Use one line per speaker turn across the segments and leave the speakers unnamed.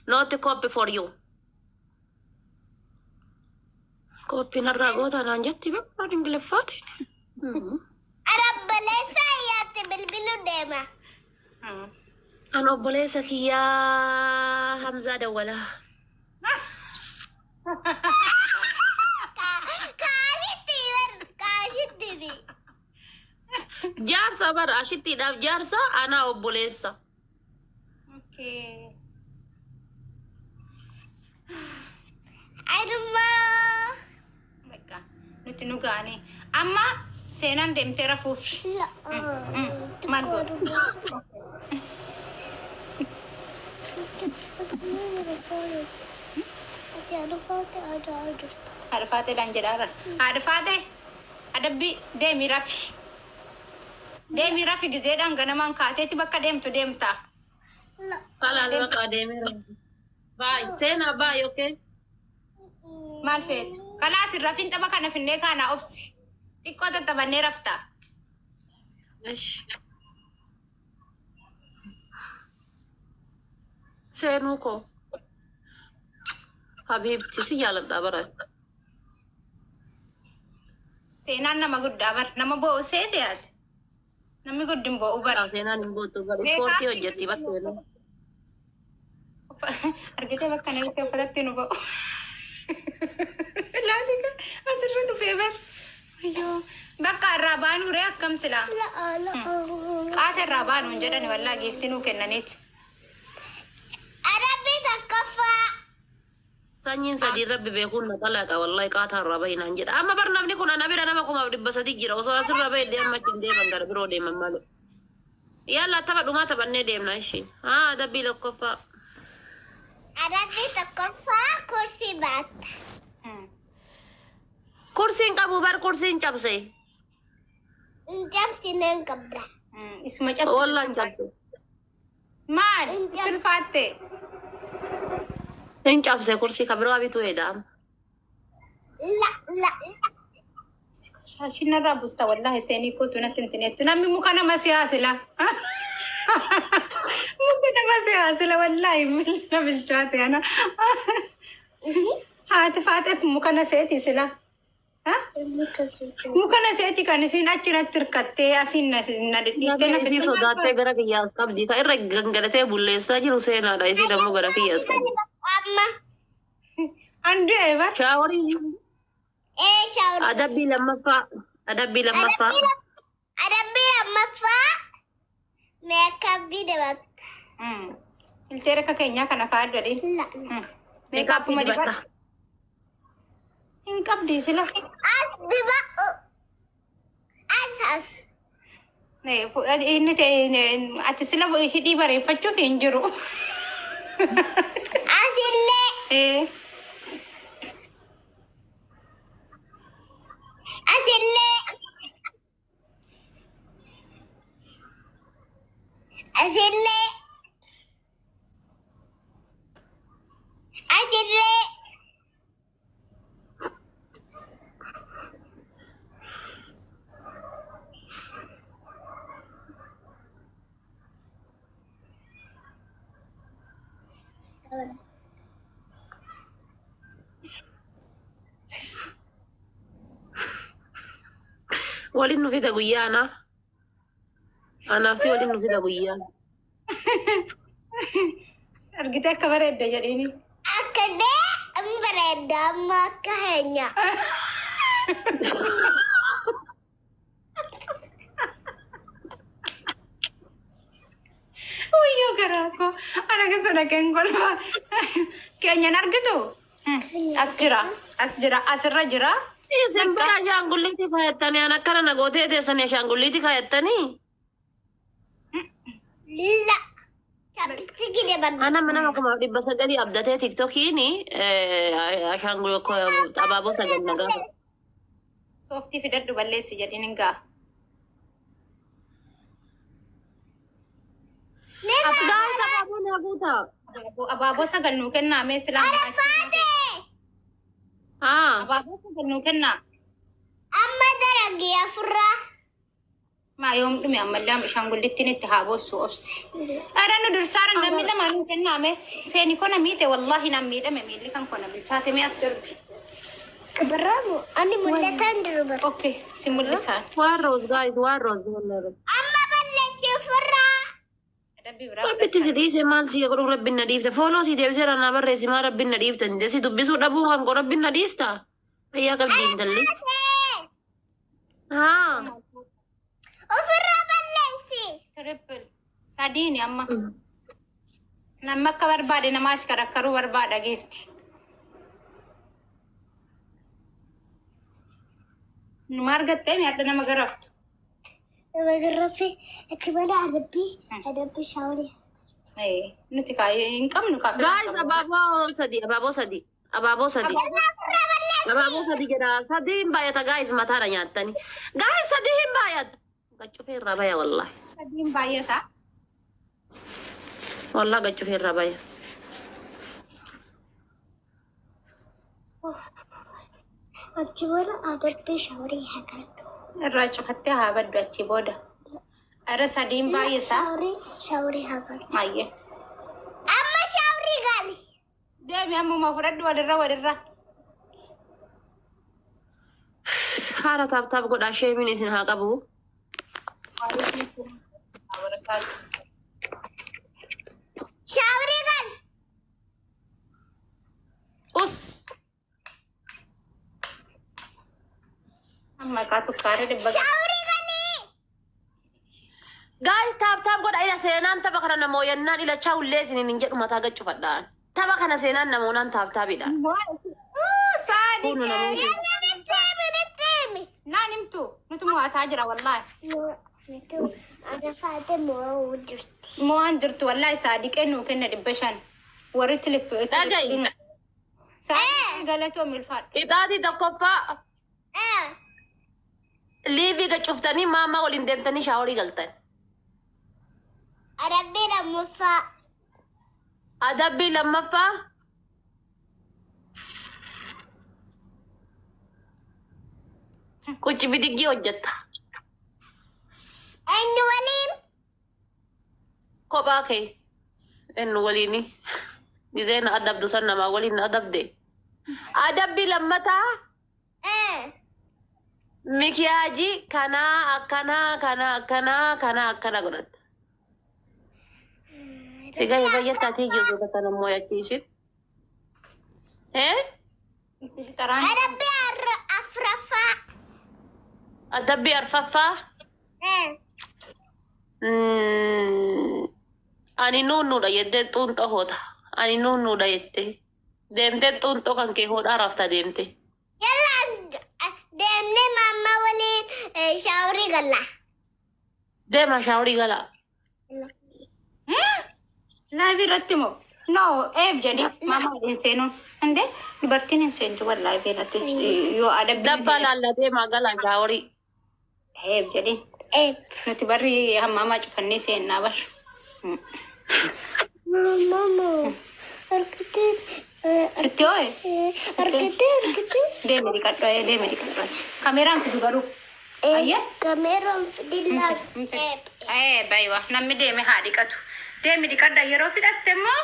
Not a copy for you. Copy narragota nanjetti ba ingileffate.
Arabba lesa yate bilbilu dema.
Ano bolesa kiya Hamza dawala.
Kashiti.
Jarsa bar ashiti daf jarsa ana obbolesa.
Okay.
Arumma.
Baiklah. Nuti nugani. Amma senan dem tera fufi.
La.
Margo. Ada fate dan jadaran. Ada fate. Ada bi demi rafi. Demi rafi gizedan ganaman kate ti bakka dem to dem ta.
Kala alwa kademe. Bye. Sena bye, okay?
Malfet. Kalas rafin ta makana finne kana opsi. Tikko ta tabanne rafta.
Ish. Senuko. Habibti si yaladda bara.
Senan nama gudda bar nama bo sete at. Nami guddum bo ubar.
Sena nimbotu bar sporti hojjetti bas sena.
Argite bakka ne ke padatti no bo. Lalika asirra du fever. Ayo bakka rabanu re akkam sila. Qaata rabanu jedhani wallahi giftinu kennanit.
Arabi takaffa.
Sanyin sadi rabbi beekun na talaqa wallahi qaata rabayna jedha. Amma bar namni kun ana bira nama kuma dibba sadi jira osoo asir rabay deemma deeman gara biro deeman malu. Yalla taba dhuma tabanne deemna ishi. Dabbi lokkofa.
Arabi takaffa kursi bat.
Kursiin qabu bar kursiin cabse.
Jam sinen kabra.
Isma cap.
Wallan cabse.
Mal tilfate.
In cabse kursi kabiro abitu edam.
La.
Shashina rabusta wallahi seni ko tunatintinetu nami mukana masiyasila. Mukana masiyasila wallahi milla bilchate ana. Haati faate mukana seti sila. Mukana seti kan isin achira tirkatte asin na
Dikena isi sodaate gara kiyas qabdi ka irra gangalate bulleessa jiru seenaadha isi dammo gara kiyas qabdi.
Amma.
ande ever.
Shawari.
Shower.
Adabbi lammaffaa. Adabbi lammaffaa.
Arabi lammaffaa. Makeup dibat.
Iltere ka kenya kana faadari.
La.
Makeup ma dibat. Ingkap di sila.
Diba. Asas.
Ini te ati sila hidi bare faccio finjuru.
Asille. Asille. Asille. Asille.
Walin nu fida guyyaana. Anaaf si walin nu fida guyyaana.
Argite akka bareedda jedhini.
Akkade bareedda amma akka heenya.
Uyyo garako. Ana kesana kengolfa. Kenyan argitu. As jira asirra jira.
Isin bira shaangulliitti kaayattanii an akkana nagootee teessanii shaangulliitti kaayattanii.
La. Chapstick debat.
Ana mana kuma dhibba sagalii abdatee tiktokiini shaangul abaaboo sagal nagaa.
Softii fidadhu balleessi jedhini gaa.
Guys, abaaboo naguuta.
Abaaboo sagal nuu kennaa mee silaa.
Arafate.
Abaaboo sagal nuu kennaa.
Amma daragi afurra.
ما يوم دمي أملا مش هنقول لتني تهابوس وأبسي أنا ندر سارن نمي لما نمكن نامي سيني كنا ميتة والله نمي لما ميلي كان كنا بالشاتي مي أستر
كبرامو أنا مولة تندرب
أوكي سيمول لسان
واروز جايز واروز والله
أما بلش فرا
أدبي برا
ربي سيدي مال سي يقول ربي النديف فولو سيدي بسير أنا بري سي ما ربي النديف تندسي تبسو دبو كان ربي النديف تا هي قبل دلي ها
وفرا بلشي
تريبل ساديني أما نما كبر بعد نماش كركرو برباد جيفتي مارجت تاني أدنى ما جرفت
لما جرفي أتمنى أدبي شاوري
إيه نتكاي إنكم نكابل
جايز أبابو سدي كده سدي مبايتا جايز ما ترى نياتني جايز سدي هم بايت قد في الرباية والله
سادين بايتا
والله قد في الرباية
أتمنى أدبي شاوري هكذا
الراجع فتها بدو أتشبودا أرى سادين بايتا
شاوري هكذا
أيه
أما شاوري قالي
دائما أمو مفرد ودرا
حارة تاب قد أشياء من إسنها قبو
شاوري قال
أس
أما كاسو كاري دبا
شاوري قالي
جايز تاب قد أيها سينان تبقى نمو ينان إلى تشاو الليزن ننجد ما تاقد شفدان تبقى نسينان نمونان تاب إلان
سادي
كونو نمو
نمتو نتمو أتاجر والله
أنا فاطمة ودرتي
مو أندرت والله صادق إنه كنا دبشان وريت لي
أجاي
صادق قالته من الفات
إذا دكوفا ليفي قد شفتني ماما ولين دمتني شاوري قلتن
أربي لما فا
أدبي لما فا كنت بدي وجدت
أنو ولين
كوباكي إنه وليني جزين أدب دوسنا ما ولين أدب دي أدبي لما تا مكياجي كنا قلت سيجاي بيتا تيجي وقتنا مويا تيسيت إيه
تراني
أربي أفرفا
أدبي أرففا أني نونو دا يدي تونتو هودا أني نونو دا يدي ديمتي تونتو كان كي هودا رفتا ديمتي
يلا دمني ماما ولين شاوري قلا
ديما شاوري غلا
لا في رتمو نو إيه جدي ماما إنسانو عندي برتين إنسان جوا لا في رت يو أدب
دبا لالا ديما غلا شاوري
إيه جدي
إيه
نتبري هم ماما شوفني سين نابر
ماما أركتين
ستوي
أركتين
دي ميري كاتوي دي ميري كاتوي كاميرا كده برو أيه
كاميرا في ديلا
إيه بايوا نمي دي مهادي كاتو دي ميري كاتا يرو في دتمو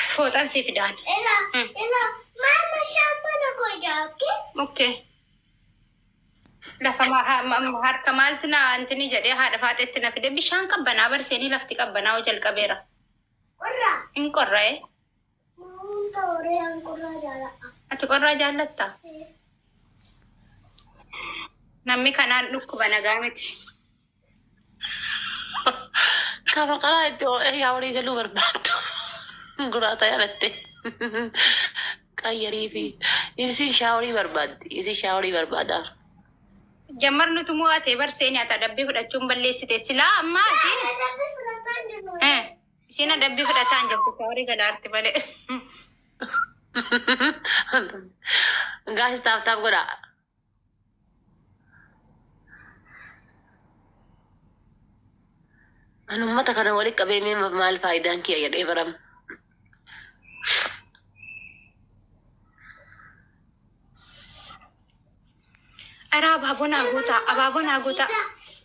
فوتان سي فدان
إلا ماما شامبانا كويداكي
اوكي لا فما هار كمالتنا انتني جدي هذا فاتتنا في دبي شان كبنا برسيني لفتي كبنا وجل كبيرة
قرا
إن قرأ
ماما توري أن قرا جالا
أتقرأ جالتا نمي كان لك بنا قامتي
كما قرأت شاوري قالوا برباتو قرأت يا بنتي كايري في يسي شاوري برباد
جمرنا تمواتي برسيني أتدبي فدا جنب اللي ستسلا أما سينا دبي فدا تانجب تكوري قدارتي بالي
guys tap gora anu mata kana wali kabe me mal faidan ki ya de baram
أرى أبابنا غوتا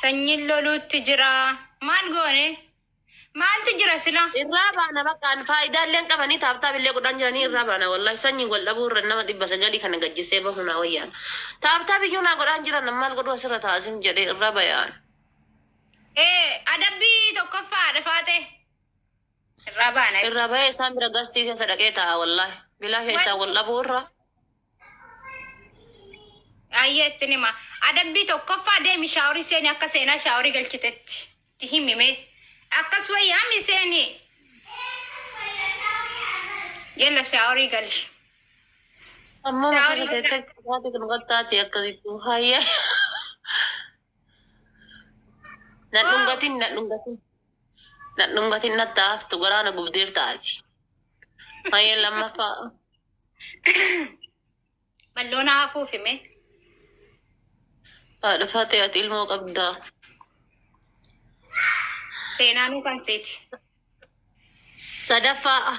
Sanyiin loluutti jira. Maal goone? Maaltu jira sila?
Irraa baana bakka faayidaaleen qabanii taabtaabillee godhan jiranii irraa baana wallahi sanyiin wal dhabuu irra nama 900 kana gajjisee bahuna wayyaan. Taabtaabiyyuu naa godhan jiran maal godhu asirra taasim jedhee irraa bayaan.
Adabbii tokkoffaa dhafaate. Irraa baana.
Irraa bayee isaan bira gastii keessa dhaqee ta'a wallahi. Bilaa keessaa wal dhabuu irra.
Ayyeetti nima. Adabbii tokkoffaa deemi shaaworii seeni akka seenaa shaaworii galchitetti. Ti himime. Akkas wayyaami seeni. Yalla shaaworii gali.
Amma makasa teettatti taate kan qattaati akkasittuu hayya. Nadhungatin nattaaftu garaana gubdeer taati. Hayya lammaffaa.
Malloona hafuufime.
Haadha faatee ati ilmoo qabdaa.
Seenaanuu kan seeti.
Sadaffaa.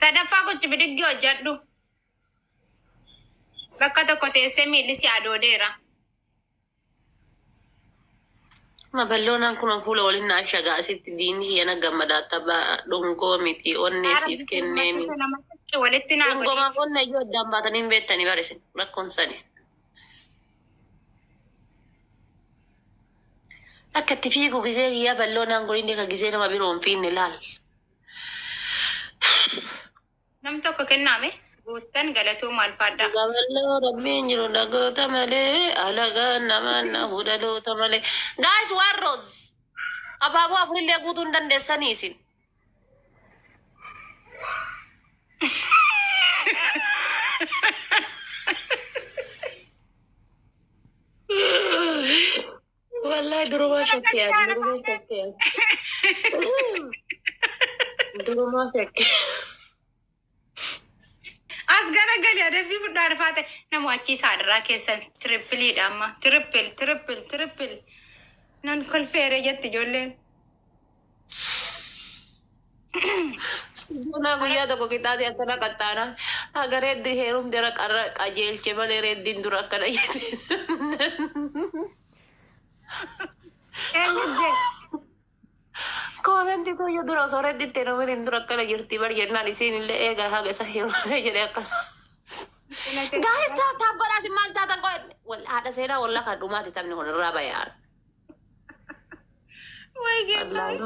Sadaffaa gochi bidiggi hojjadhu. Bakka tokko teessee miilli si adoodeera.
ما بلونا نكون فولا ولنا أشجع ست دين هي نجمع تبع دونغو ميتي أوني سيف كنيمي دونغو ما قلنا يجوا دام باتنين بيتني بارسين لكون سني أكتفيكو جزيرة يا بلونا نقولين لك جزيرة ما بيروم فين نلال
نم توكو كنامي بوتن غلطو مال فادا
بلو ربي نجرو نغو تمالي ألغا نمان نهودلو تمالي guys warros أبابو أفريل لغوتون دان دسانيسين والله دروما شكيا دروما شكيا دروما شكيا
asgara gali ada bi budar fate namuachi sadra kesa triple dama triple non kol fere jatti jolle
Suna guyyaa tokko kitaati akkana qaxxaana agar heddi heerum dira qarra qajeelche malee reddiin dura akkana jette koomenti tuyyo dura osoo redditti heerumin dura akkana jirti bar jennaan isiin illee eegaa haga isa heerumee jedhe akkana gaa'is taabbaadhaas maal taatan qo'e haadha seenaa walla kan dhumaati taphni kun irraa bayaan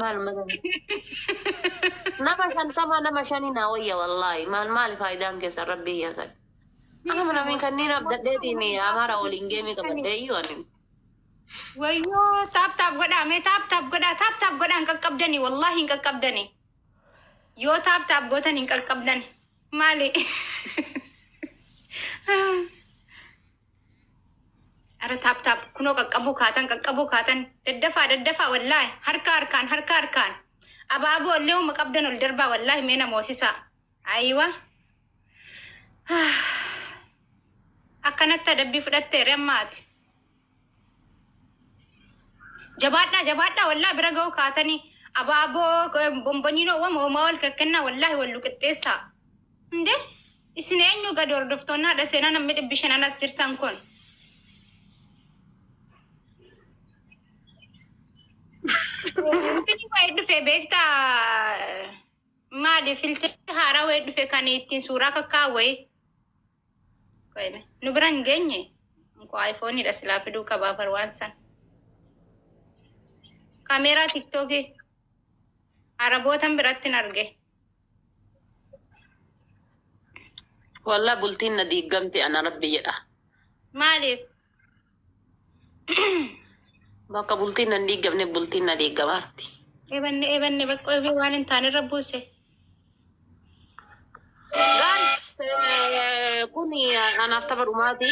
maal nama shantama nama shanina wayya wallahi maal faayidaan keessa rabbii yaakan ama namin kanniin abdadheetiin amaara waliin geemii qabadhee iyyuu anin
wayo tap goda me tap goda ang kakabdani wallahi ang kakabdani yo tap gotan ang kakabdani mali ara tap kuno kakkabu katan daddafa wallahi harkaan ababo lew makabdan ul darba wallahi mena mosisa aywa akkanata dabbi fudatte remmat jabaadha wallahi biragaw kaatani ababo bombonino wa mawal kakkenna wallahi wallu qixxeessa inde isineenyu gador doftonna da sena nammi dibbishana nas jirtan kon tini way dufe bekta maali filter hara way dufe kan ittin sura kakaway koyme nubran genye ko iphone da silafi duka ba farwansan kamera tiktok arabotan biratti narge
walla bultiin na diigamti ana rabbi jedha
maalif
bakka bultiin na diigamne bultiin na diigamaarti
ebanne bakko ebe waan hin taane rabbuuse
guys kuni anaaf tapha dhumaati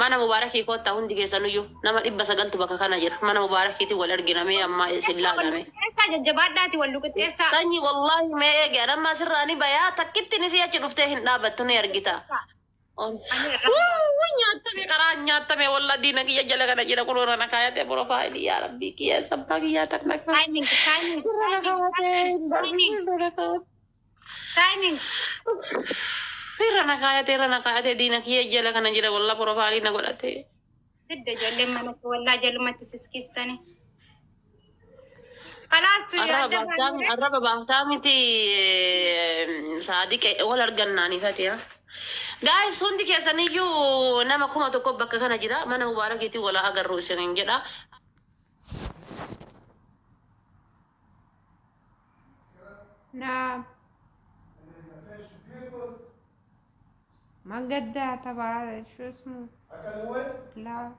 mana mubaarakii koottaa hundi keessanuyyuu nama 900 bakka kana jira mana mubaarakiiti wal arginame amma isin laalame
esa jajjabaadhaati wal luqixxeessa
sanyi wallahi mee eege anamma sirraani bayaa takkitti nisi achi dhuftee hin dhaabattu ni argita nyaatame karaa nyaatame walla diina kiyya jala kana jira kunuura na kaayate profaayilii yaa rabbii kiyya sabbaa kiyyaa takna
timing
Irana kaya dina kiya jala kana jira walla profile na godate
tidda jalle mana ko walla jalumatti siskistani خلاص
arraba baftamiti saadiq wal argannani fatiha guys hundi keessaniyu nama kuma tokko bakka kana jira mana mubarakiti wala agarru isin jedha
نعم ما قدها تبع شو اسمه لا